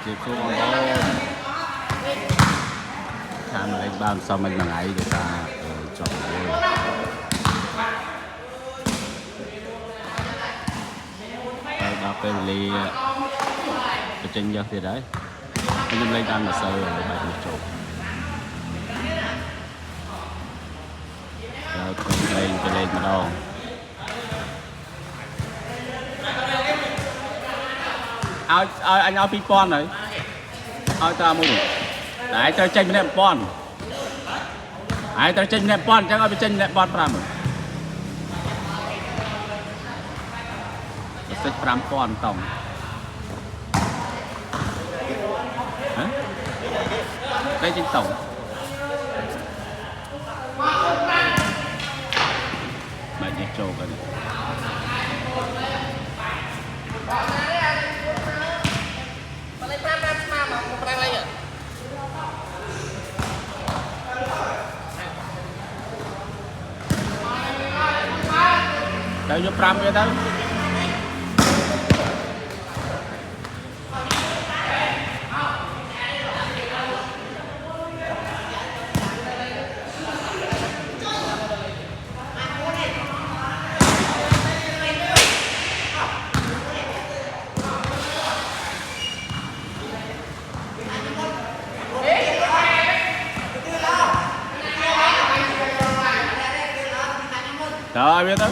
Chị Phú Ông tham lấy bao sau mình bằng ấy được ta chọn đó bên ly cái chân giờ thì đấy nhưng lên ăn là sơ rồi bài một chỗ rồi lên mà đâu anh ao ping pong này ao ta mua đấy tao tranh nệm pon ai tao tranh nệm pon chắc ao bị tranh nệm pon pram sẽ pram pon tổng đây trên tổng bài nhạc trâu cái này đâu vô pram vậy đâu rồi biết đâu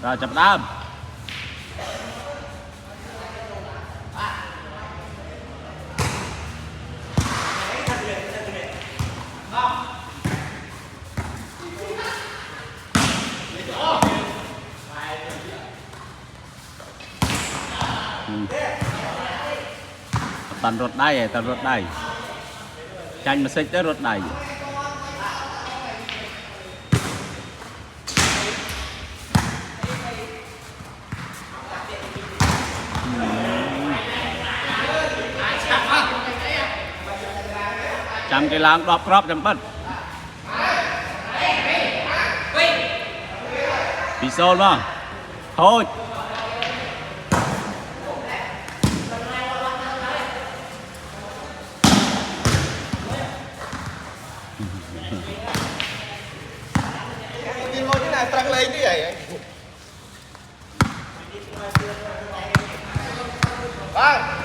rồi chập đam tần rột đây tranh mà xích tới rột đây chăm cái láng đọp rọp chăm bật bị xôn mà thôi tăng lên cái gì vậy?